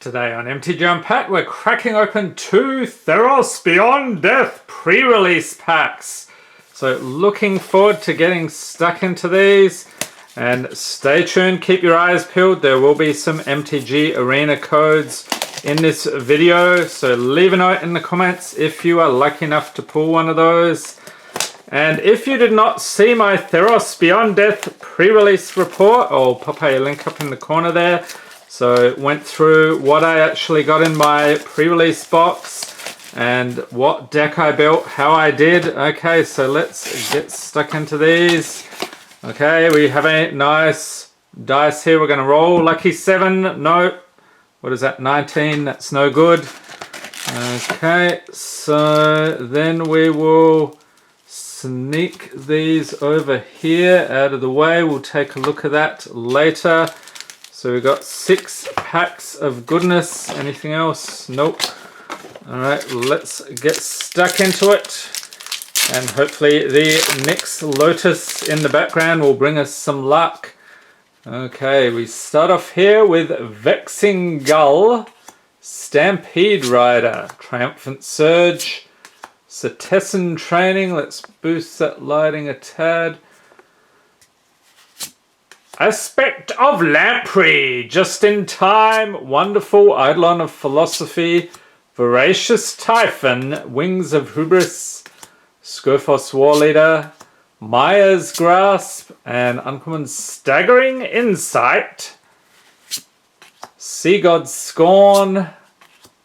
Today on MTG Unpacked, we're cracking open 2 Theros Beyond Death pre-release packs. So looking forward to getting stuck into these. And stay tuned, keep your eyes peeled. There will be some MTG Arena codes in this video. So leave a note in the comments if you are lucky enough to pull one of those. And if you did not see my Theros Beyond Death pre-release report, I'll pop a link up in the corner there. So went through what I actually got in my pre-release box and what deck I built, how I did. Okay, so let's get stuck into these. Okay, we have a nice dice here. We're going to roll. Lucky 7. No. What is that? 19. That's no good. Okay, so then we will sneak these over here out of the way. We'll take a look at that later. So we've got 6 packs of goodness. Anything else? Nope. Alright, let's get stuck into it. And hopefully the Nyx Lotus in the background will bring us some luck. Okay, we start off here with Vexing Gull, Stampede Rider, Triumphant Surge, Cetizen Training. Let's boost that lighting a tad. Aspect of Lamprey, just in time, wonderful Eidolon of Philosophy, Voracious Typhon, Wings of Hubris, Skirphos War Leader, Maya's Grasp, and uncommon Staggering Insight, Sea God's Scorn,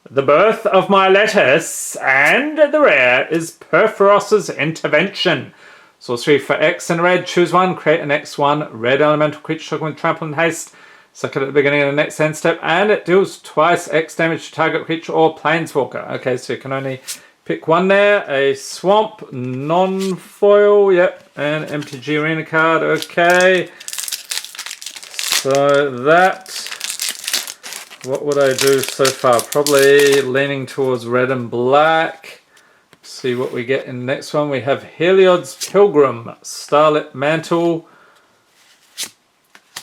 The Birth of My Lettuce, and the rare is Perforos's Intervention. Sorcery for X and red, choose one, create an X1 red elemental creature token with trample and haste. Suck it at the beginning of the next end step, and it deals twice X damage to target creature or planeswalker. Okay, so you can only pick one there. A swamp, non-foil, yep, and MTG Arena card, okay. So that, what would I do so far? Probably leaning towards red and black. See what we get in the next one. We have Heliod's Pilgrim, Starlit Mantle,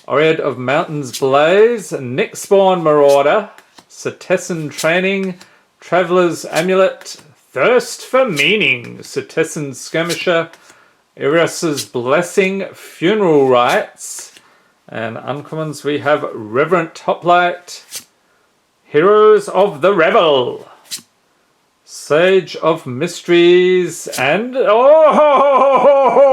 Oread of Mountain's Blaze, Nyxborn Marauder, Cetizen Training, Traveler's Amulet, Thirst for Meaning, Cetizen Skirmisher, Eris's Blessing, Funeral Rites, and uncommons we have Reverent Hoplite, Heroes of the Revel, Sage of Mysteries, and oh,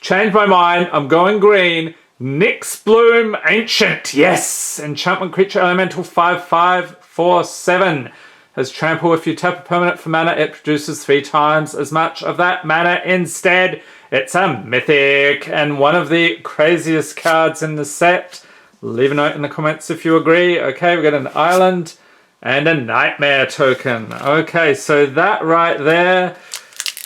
change my mind, I'm going green. Nyxbloom Ancient, yes! Enchantment creature elemental 5/5/4/7 has trample. If you tap a permanent for mana, it produces 3 times as much of that mana instead. It's a mythic and one of the craziest cards in the set. Leave a note in the comments if you agree. Okay, we've got an island and a nightmare token. Okay, so that right there,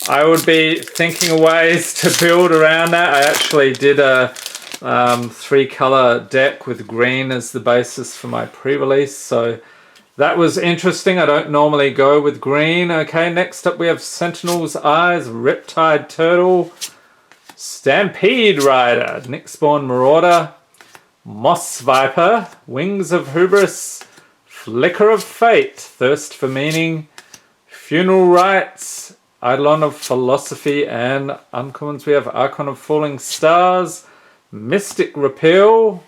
I would be thinking of ways to build around that. I actually did a 3-color deck with green as the basis for my pre-release, so that was interesting. I don't normally go with green. Okay, next up we have Sentinel's Eyes, Riptide Turtle, Stampede Rider, Nyxborn Marauder, Moss Viper, Wings of Hubris, Flicker of Fate, Thirst for Meaning, Funeral Rites, Eidolon of Philosophy, and uncommons we have Archon of Falling Stars, Mystic Repeal,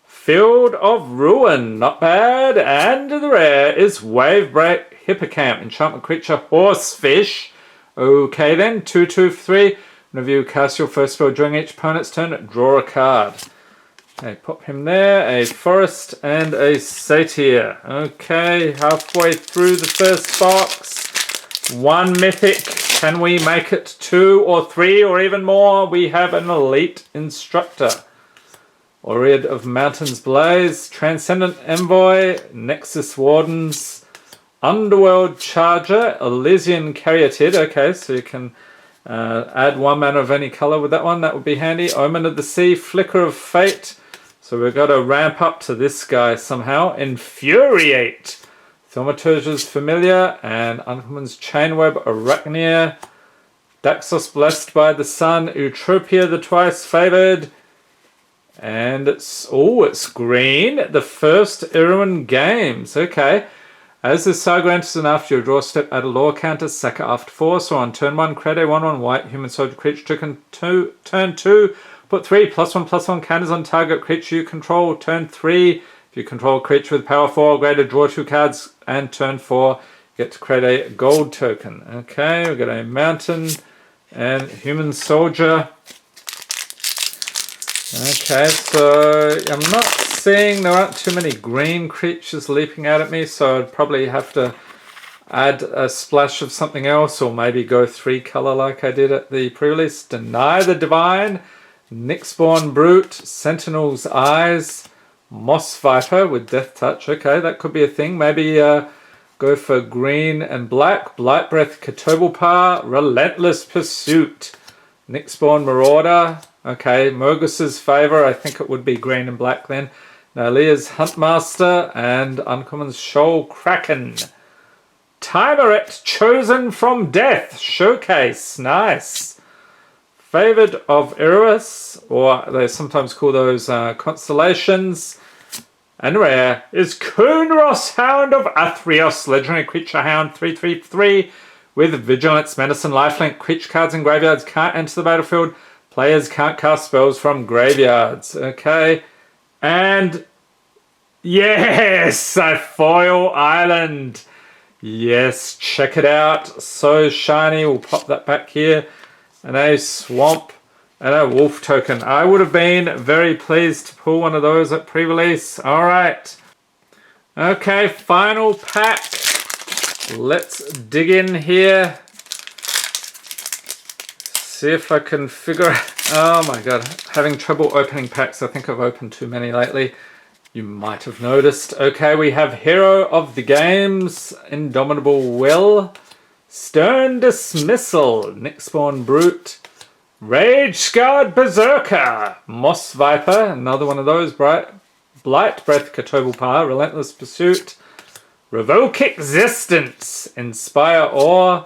Field of Ruin, not bad, and the rare is Wavebreak Hippocamp, enchantment creature Horsefish. Okay then, 2/2/3. Whenever you cast your first spell during each opponent's turn, draw a card. Okay, pop him there, a Forest and a Satyr. Okay, halfway through the first box. 1 mythic. Can we make it 2 or 3 or even more? We have an Elite Instructor. Oread of Mountain's Blaze, Transcendent Envoy, Nexus Wardens, Underworld Charger, Elysian Caryatid. Okay, so you can add 1 mana of any color with that one. That would be handy. Omen of the Sea, Flicker of Fate. So we've got to ramp up to this guy somehow. Infuriate, Thaumaturge's Familiar, and uncommon's Chainweb Arachnia, Daxos Blessed by the Sun, Eutropia the Twice Favored, And it's green. The first Irwin Games. Okay. As this saga enters and after your draw step, add a lore counter, sack it after 4. So on turn 1, create a 1/1 white human soldier creature token. Turn 2, put 3 +1/+1 counters on target creature you control. Turn 3, if you control a creature with power 4 or greater, draw 2 cards. And turn 4, you get to create a gold token. Okay, we've got a mountain and human soldier. Okay, so I'm not seeing, there aren't too many green creatures leaping out at me, so I'd probably have to add a splash of something else, or maybe go 3 color like I did at the pre-release. Deny the Divine, Nyxborn Brute, Sentinel's Eyes, Moss Viper with Death Touch. Okay, that could be a thing. Maybe go for green and black. Blight Breath, Ketobelpar, Relentless Pursuit, Nyxborn Marauder. Okay, Murgus's Favor, I think it would be green and black then. Nalia's Huntmaster and Uncommon's Shoal Kraken. Timeret, Chosen from Death, Showcase, nice. Favored of Eros, or they sometimes call those constellations. And rare is Kuhnros, Hound of Athreos, legendary creature hound, 3/3/3 with Vigilance, Medicine, Lifelink. Creature cards in graveyards can't enter the battlefield. Players can't cast spells from graveyards. Okay. And yes, a foil island. Yes, check it out. So shiny. We'll pop that back here. And a swamp and a wolf token. I would have been very pleased to pull one of those at pre-release. All right. Okay, final pack. Let's dig in here. See if I can figure out. Oh my god, having trouble opening packs. I think I've opened too many lately. You might have noticed. Okay, we have Hero of the Games, Indomitable Will, Stern Dismissal, Nyxborn Brute, Rage Scarred Berserker, Moss Viper, another one of those, Blight Breath, Ketobelpar, Relentless Pursuit, Revoke Existence, Inspire Awe,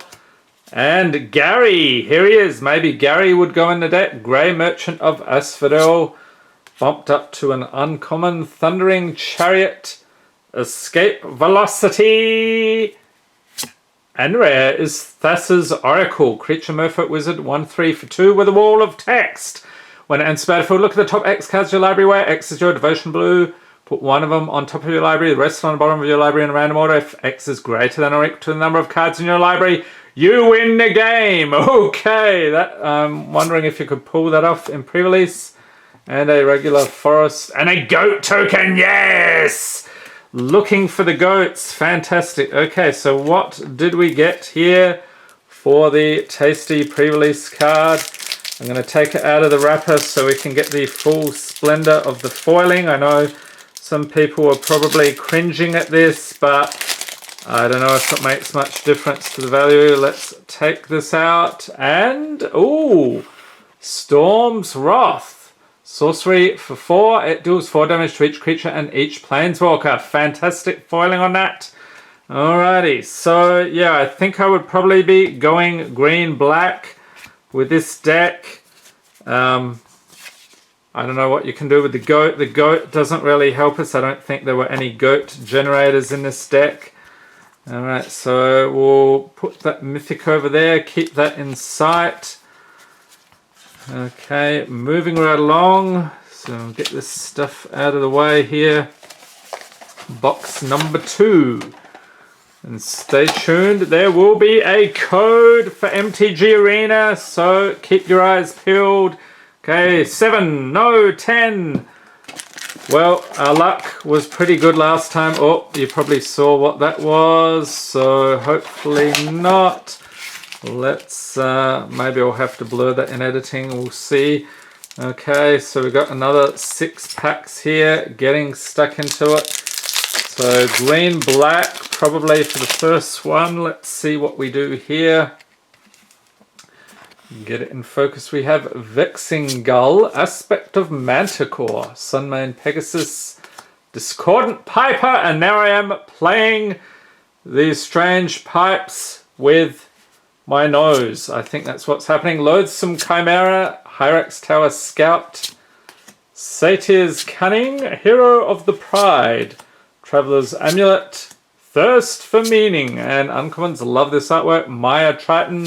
and Gary. Here he is. Maybe Gary would go in the deck. Grey Merchant of Asphodel, bumped up to an uncommon. Thundering Chariot, Escape Velocity. And rare is Thassa's Oracle, creature Merfolk Wizard, 1/3 for 2 with a wall of text. When it enters battlefield, look at the top X cards of your library, where X is your devotion blue. Put one of them on top of your library, the rest on the bottom of your library in a random order. If X is greater than or equal to the number of cards in your library, you win the game. Okay, that I'm wondering if you could pull that off in pre-release. And a regular forest and a goat token. Yes! Looking for the goats. Fantastic. Okay, so what did we get here for the tasty pre-release card? I'm going to take it out of the wrapper so we can get the full splendor of the foiling. I know some people are probably cringing at this, but I don't know if it makes much difference to the value. Let's take this out and, ooh, Storm's Wrath. Sorcery for 4. It deals 4 damage to each creature and each planeswalker. Fantastic foiling on that. Alrighty, so yeah, I think I would probably be going green-black with this deck. I don't know what you can do with the goat. The goat doesn't really help us. I don't think there were any goat generators in this deck. Alright, so we'll put that mythic over there, keep that in sight. Okay, moving right along. So get this stuff out of the way here. Box number 2. And stay tuned, there will be a code for MTG Arena, so keep your eyes peeled. Okay, 7, no, 10. Well, our luck was pretty good last time. Oh, you probably saw what that was, so hopefully not. Let's, maybe I'll have to blur that in editing, we'll see. Okay, so we've got another 6 packs here, getting stuck into it. So green, black, probably for the first one. Let's see what we do here. Get it in focus. We have Vexing Gull, Aspect of Manticore, Sunmane Pegasus, Discordant Piper, and now I am playing these strange pipes with my nose. I think that's what's happening. Loathsome Chimera, Hyrax Tower Scout, Satyr's Cunning, Hero of the Pride, Traveler's Amulet, Thirst for Meaning, and uncommons. Love this artwork. Maya Triton,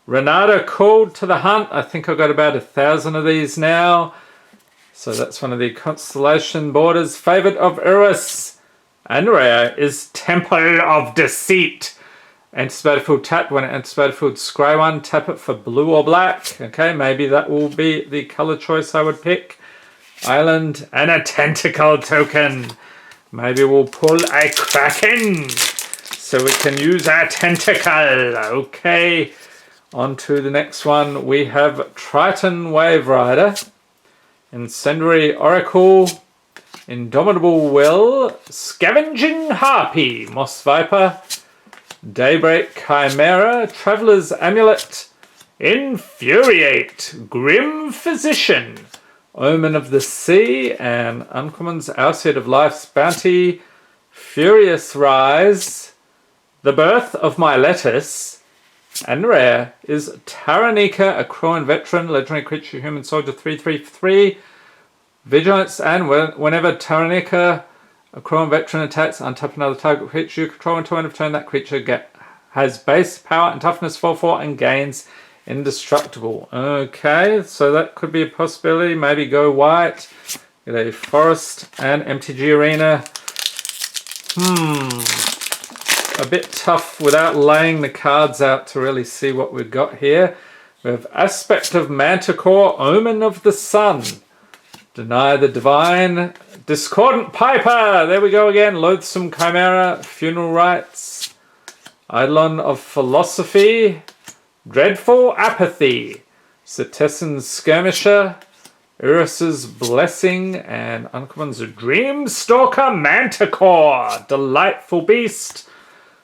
Renata Called to the Hunt. I think I've got about 1,000 of these now. So that's one of the constellation borders. Favourite of Eris. And rare is Temple of Deceit. Anti-Battlefield tapped. When anti-Battlefield scry one, tap it for blue or black. Okay, maybe that will be the colour choice I would pick. Island and a tentacle token. Maybe we'll pull a Kraken so we can use our tentacle. Okay, on to the next one. We have Triton Wave Rider, Incendiary Oracle, Indomitable Will, Scavenging Harpy, Moss Viper, Daybreak Chimera, Traveler's Amulet, Infuriate, Grim Physician, Omen of the Sea, and uncommons. Outset of Life's Bounty, Furious Rise, The Birth of My Lettuce, and rare is Taranika, a Crowan Veteran, legendary creature, human soldier, 3/3/3. Vigilance, and whenever Taranika, a Crowan Veteran, attacks, untap another target creature you control until end of turn. That creature has base power and toughness 4/4 and gains Indestructible. Okay, so that could be a possibility. Maybe go white. Get a Forest and MTG Arena. A bit tough without laying the cards out to really see what we've got here. We have Aspect of Manticore, Omen of the Sun, Deny the Divine, Discordant Piper, there we go again, Loathsome Chimera, Funeral Rites, Eidolon of Philosophy, Dreadful Apathy, Cetessan's Skirmisher, Eris's Blessing, and uncommons Dreamstalker Manticore, Delightful Beast,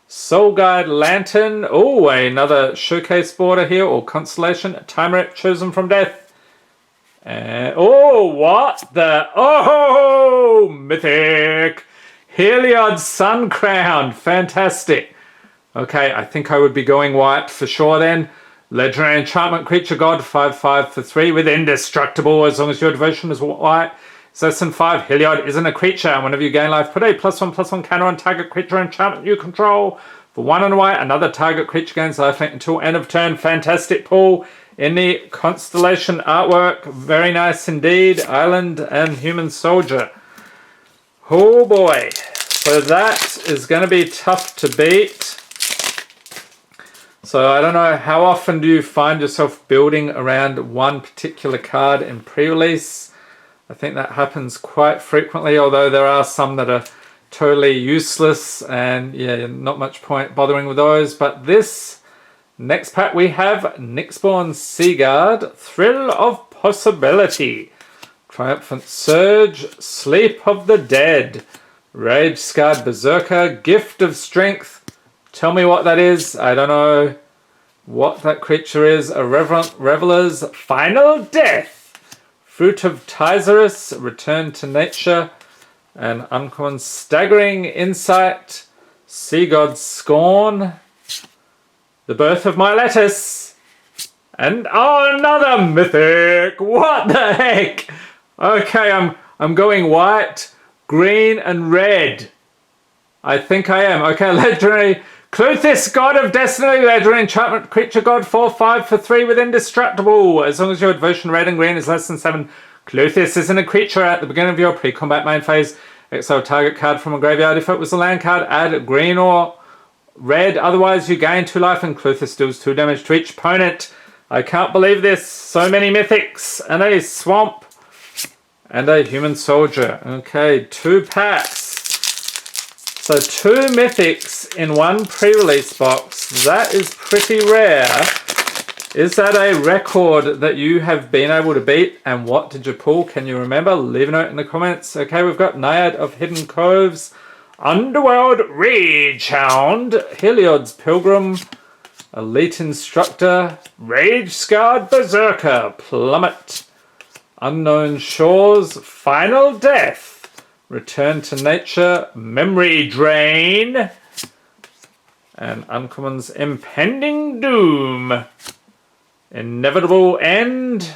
Soul Guide Lantern, oh, another showcase border here, or constellation, Timerate Chosen from Death, and oh, what the, oh, Mythic, Heliod Sun Crown, fantastic. Okay, I think I would be going white for sure then. Legendary Enchantment Creature God, 5/5 for 3 with Indestructible as long as your devotion is white. It's less than 5. Heliod isn't a creature, and whenever you gain life, put a +1/+1 counter on target creature enchantment you control. For 1 and a white, another target creature gains lifelink until end of turn. Fantastic pull in the constellation artwork. Very nice indeed. Island and Human Soldier. Oh boy. So that is going to be tough to beat. So I don't know, how often do you find yourself building around one particular card in pre-release? I think that happens quite frequently, although there are some that are totally useless and yeah, not much point bothering with those. But this next pack we have Nyxborn Seaguard, Thrill of Possibility, Triumphant Surge, Sleep of the Dead, Rage Scarred Berserker, Gift of Strength. Tell me what that is. I don't know what that creature is. Irreverent Reveler's Final Death, Fruit of Tizerus, Return to Nature, and uncommon Staggering Insight, Sea God's Scorn, The Birth of My Lettuce, and oh, another Mythic. What the heck? Okay, I'm going white, green, and red. I think I am. Okay, legendary Cluthis, God of Destiny, legendary enchantment creature god, 4/5 for 3 with Indestructible. As long as your devotion red and green is less than 7. Cluthis isn't a creature at the beginning of your pre-combat main phase. Exile target card from a graveyard. If it was a land card, add green or red. Otherwise, you gain 2 life and Cluthis deals 2 damage to each opponent. I can't believe this. So many mythics and a swamp and a human soldier. Okay, 2 packs. So 2 mythics in 1 pre-release box. That is pretty rare. Is that a record that you have been able to beat? And what did you pull? Can you remember? Leave a note in the comments. Okay, we've got Naiad of Hidden Coves, Underworld Ragehound, Heliod's Pilgrim, Elite Instructor, Rage Scarred Berserker, Plummet, Unknown Shores, Final Death, Return to Nature, Memory Drain, and uncommons Impending Doom, Inevitable End,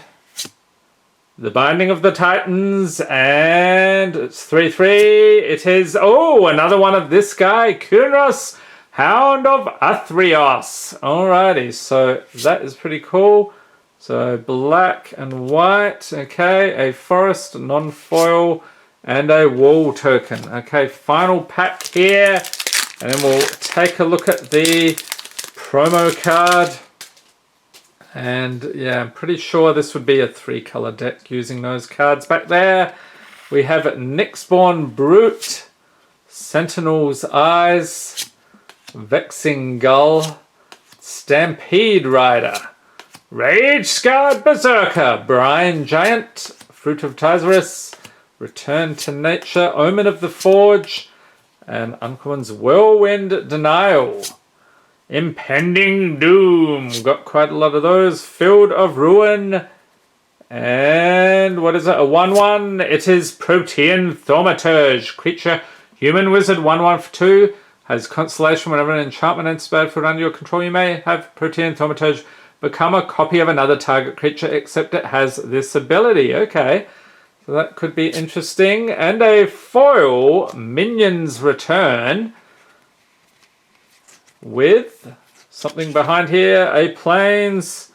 The Binding of the Titans, and it's 3/3. It is, oh, another one of this guy, Kunros, Hound of Athreos. Alrighty, so that is pretty cool. So black and white, okay, a forest, non-foil, and a wall token. Okay, final pack here, and then we'll take a look at the promo card. And yeah, I'm pretty sure this would be a 3-color deck using those cards back there. We have Nyxborn Brute, Sentinel's Eyes, Vexing Gull, Stampede Rider, Rage Scarred Berserker, Brine Giant, Fruit of Tizerus, Return to Nature, Omen of the Forge, and Uncommon's Whirlwind Denial. Impending Doom, got quite a lot of those. Field of Ruin, and what is it, a 1/1? It is Protean Thaumaturge, creature, human wizard, 1/1 for 2, has constellation. Whenever an enchantment enters the battlefield under your control, you may have Protean Thaumaturge become a copy of another target creature, except it has this ability. Okay, so that could be interesting. And a foil, Minions Return, with something behind here, a Plains,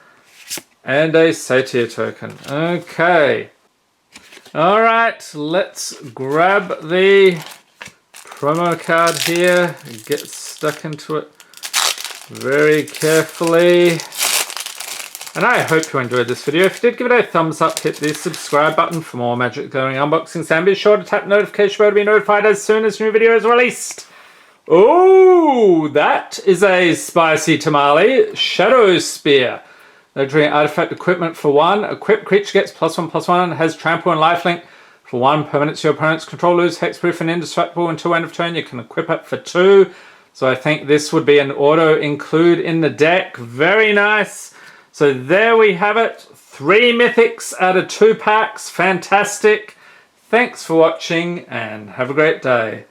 and a Satyr token. Okay. Alright, let's grab the promo card here, get stuck into it very carefully. And I hope you enjoyed this video. If you did, give it a thumbs up, hit the subscribe button for more Magic Going unboxings, and be sure to tap the notification bell to be notified as soon as new video is released. Oh, that is a spicy tamale. Shadow Spear. Legendary artifact equipment for 1. Equipped creature gets +1/+1 and has trample and lifelink. For 1, permanents your opponent's control lose hexproof and indestructible until end of turn. You can equip it for 2. So I think this would be an auto include in the deck. Very nice. So there we have it. 3 mythics out of 2 packs. Fantastic. Thanks for watching and have a great day.